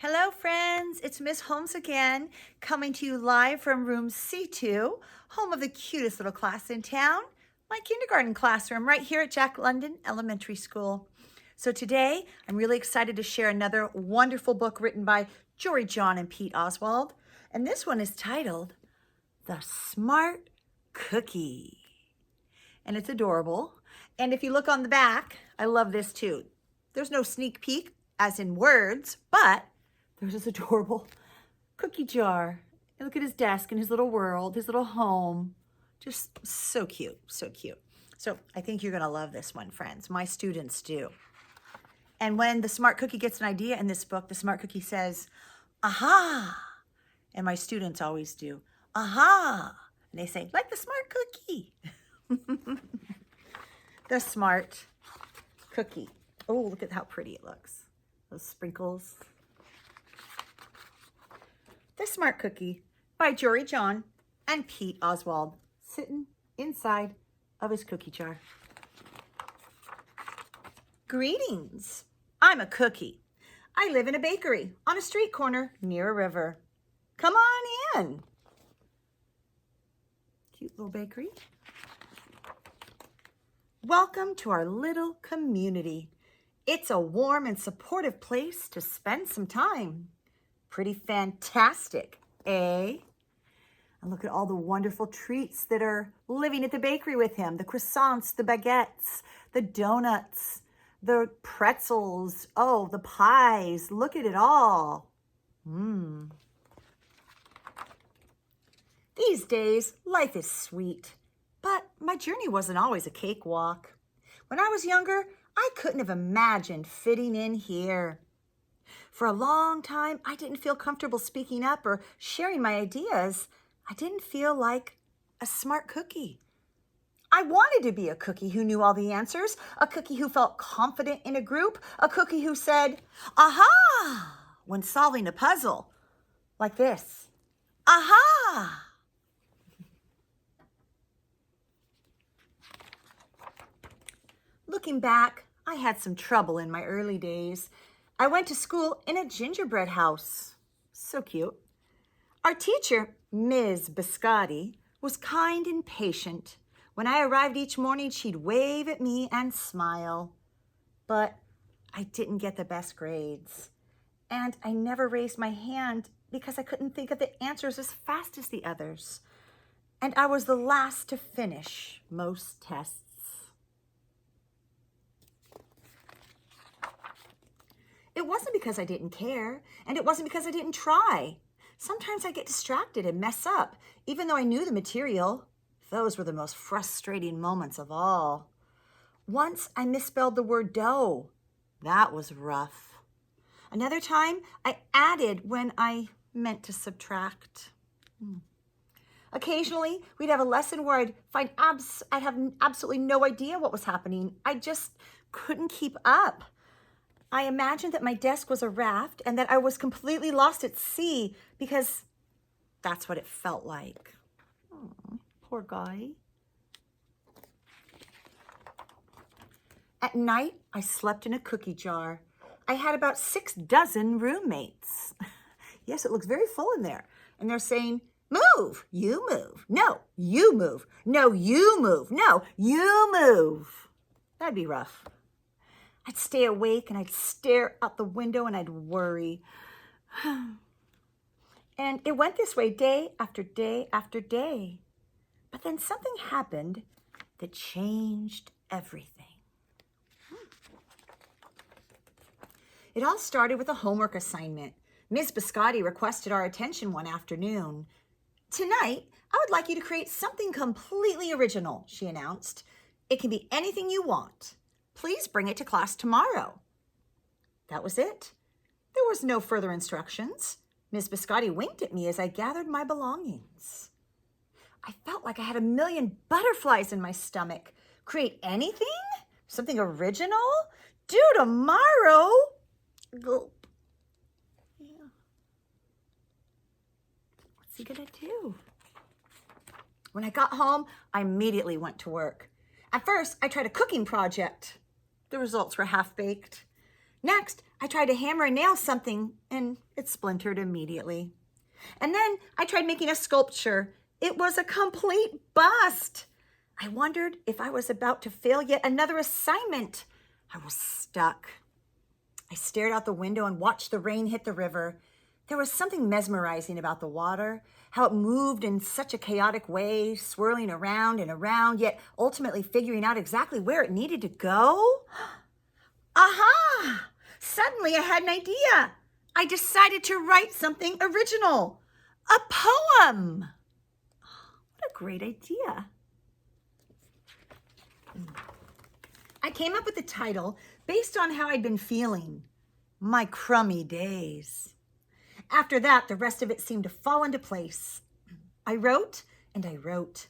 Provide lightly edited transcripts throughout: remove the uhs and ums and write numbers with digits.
Hello friends, it's Miss Holmes again, coming to you live from room C2, home of the cutest little class in town, my kindergarten classroom right here at Jack London Elementary School. So today, I'm really excited to share another wonderful book written by Jory, John, and Pete Oswald. And this one is titled, The Smart Cookie. And it's adorable. And if you look on the back, I love this too. There's no sneak peek, as in words, but there's this adorable cookie jar. And look at his desk and his little world, his little home. Just so cute, so cute. So I think you're gonna love this one, friends. My students do. And when the smart cookie gets an idea in this book, the smart cookie says, aha. And my students always do, aha. And they say, like the smart cookie. The smart cookie. Oh, look at how pretty it looks. Those sprinkles. The Smart Cookie by Jory, John, and Pete Oswald, sitting inside of his cookie jar. Greetings. I'm a cookie. I live in a bakery on a street corner near a river. Come on in. Cute little bakery. Welcome to our little community. It's a warm and supportive place to spend some time. Pretty fantastic, eh? And look at all the wonderful treats that are living at the bakery with him. The croissants, the baguettes, the donuts, the pretzels, oh, the pies. Look at it all. These days, life is sweet, but my journey wasn't always a cakewalk. When I was younger, I couldn't have imagined fitting in here. For a long time, I didn't feel comfortable speaking up or sharing my ideas. I didn't feel like a smart cookie. I wanted to be a cookie who knew all the answers, a cookie who felt confident in a group, a cookie who said, aha, when solving a puzzle, like this, aha. Looking back, I had some trouble in my early days. I went to school in a gingerbread house. So cute. Our teacher, Ms. Biscotti, was kind and patient. When I arrived each morning, she'd wave at me and smile. But I didn't get the best grades. And I never raised my hand because I couldn't think of the answers as fast as the others. And I was the last to finish most tests. It wasn't because I didn't care, and it wasn't because I didn't try. Sometimes I get distracted and mess up, even though I knew the material. Those were the most frustrating moments of all. Once I misspelled the word dough. That was rough. Another time, I added when I meant to subtract. Occasionally, we'd have a lesson where I'd have absolutely no idea what was happening. I just couldn't keep up. I imagined that my desk was a raft and that I was completely lost at sea because that's what it felt like. Oh, poor guy. At night, I slept in a cookie jar. I had about 6 dozen roommates. Yes, it looks very full in there. And they're saying, move, you move. No, you move. No, you move. No, you move. That'd be rough. I'd stay awake and I'd stare out the window and I'd worry. And it went this way day after day after day. But then something happened that changed everything. It all started with a homework assignment. Ms. Biscotti requested our attention one afternoon. Tonight, I would like you to create something completely original, she announced. It can be anything you want. Please bring it to class tomorrow. That was it. There was no further instructions. Ms. Biscotti winked at me as I gathered my belongings. I felt like I had a million butterflies in my stomach. Create anything? Something original? Due tomorrow? Gulp. Yeah. What's he gonna do? When I got home, I immediately went to work. At first, I tried a cooking project. The results were half-baked. Next, I tried to hammer and nail something, and it splintered immediately. And then I tried making a sculpture. It was a complete bust. I wondered if I was about to fail yet another assignment. I was stuck. I stared out the window and watched the rain hit the river. There was something mesmerizing about the water, how it moved in such a chaotic way, swirling around and around, yet ultimately figuring out exactly where it needed to go. Aha! Suddenly I had an idea. I decided to write something original. A poem. What a great idea. I came up with the title based on how I'd been feeling. My crummy days. After that, the rest of it seemed to fall into place. I wrote and I wrote.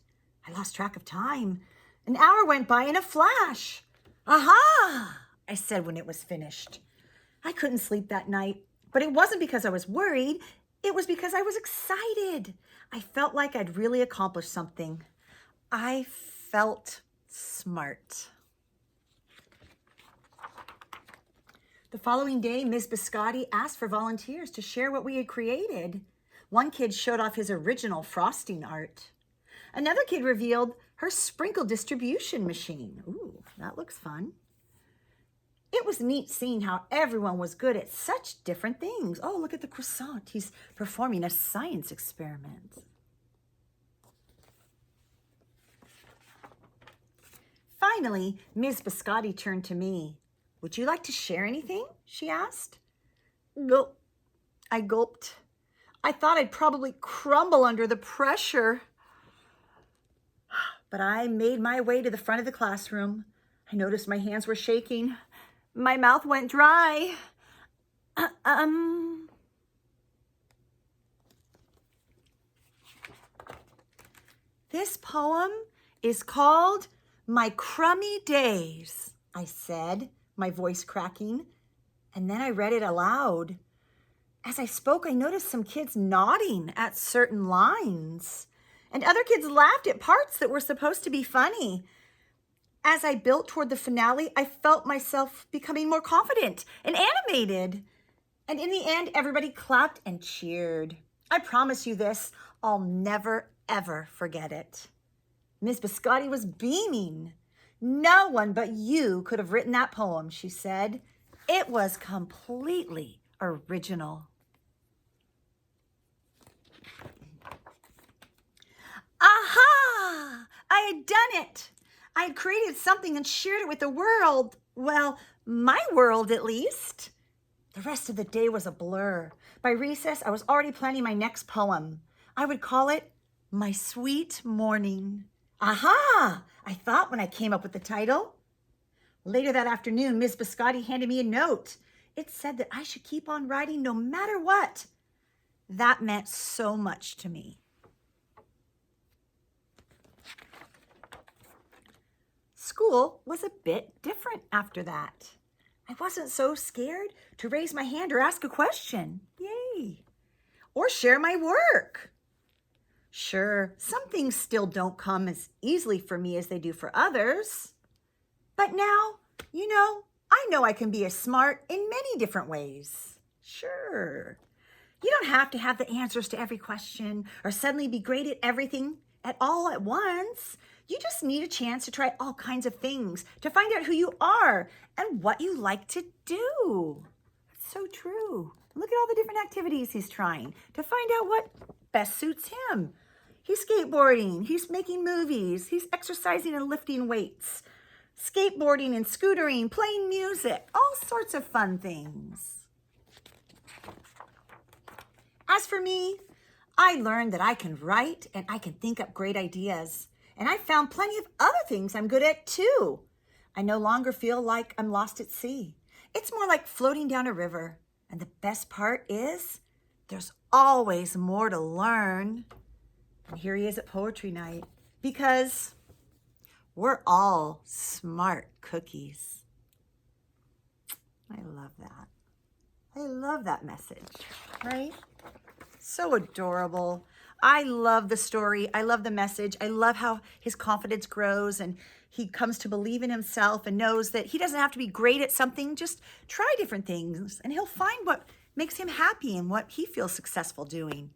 I lost track of time. An hour went by in a flash. Aha! I said when it was finished. I couldn't sleep that night, but it wasn't because I was worried. It was because I was excited. I felt like I'd really accomplished something. I felt smart. The following day, Ms. Biscotti asked for volunteers to share what we had created. One kid showed off his original frosting art. Another kid revealed her sprinkle distribution machine. Ooh, that looks fun. It was neat seeing how everyone was good at such different things. Oh, look at the croissant. He's performing a science experiment. Finally, Ms. Biscotti turned to me. Would you like to share anything? She asked. Gulp. I gulped. I thought I'd probably crumble under the pressure. But I made my way to the front of the classroom. I noticed my hands were shaking. My mouth went dry. This poem is called My Crummy Days, I said, my voice cracking, and then I read it aloud. As I spoke, I noticed some kids nodding at certain lines, and other kids laughed at parts that were supposed to be funny. As I built toward the finale, I felt myself becoming more confident and animated. And in the end, everybody clapped and cheered. I promise you this, I'll never, ever forget it. Miss Biscotti was beaming. No one but you could have written that poem, she said. It was completely original. Aha! I had done it. I had created something and shared it with the world. Well, my world at least. The rest of the day was a blur. By recess, I was already planning my next poem. I would call it My Sweet Morning. Aha! I thought when I came up with the title. Later that afternoon, Ms. Biscotti handed me a note. It said that I should keep on writing no matter what. That meant so much to me. School was a bit different after that. I wasn't so scared to raise my hand or ask a question. Yay! Or share my work. Sure, some things still don't come as easily for me as they do for others. But now, I know I can be as smart in many different ways. Sure. You don't have to have the answers to every question or suddenly be great at everything at all at once. You just need a chance to try all kinds of things to find out who you are and what you like to do. It's so true. Look at all the different activities he's trying to find out what best suits him. He's skateboarding, he's making movies, he's exercising and lifting weights, skateboarding and scootering, playing music, all sorts of fun things. As for me, I learned that I can write and I can think up great ideas. And I found plenty of other things I'm good at too. I no longer feel like I'm lost at sea. It's more like floating down a river. And the best part is there's always more to learn. And here he is at poetry night because we're all smart cookies. I love that. I love that message, right? So adorable. I love the story. I love the message. I love how his confidence grows and he comes to believe in himself and knows that he doesn't have to be great at something. Just try different things and he'll find what makes him happy and what he feels successful doing.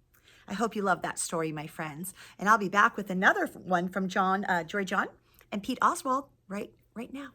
I hope you love that story, my friends. And I'll be back with another one from Jory John and Pete Oswald right now.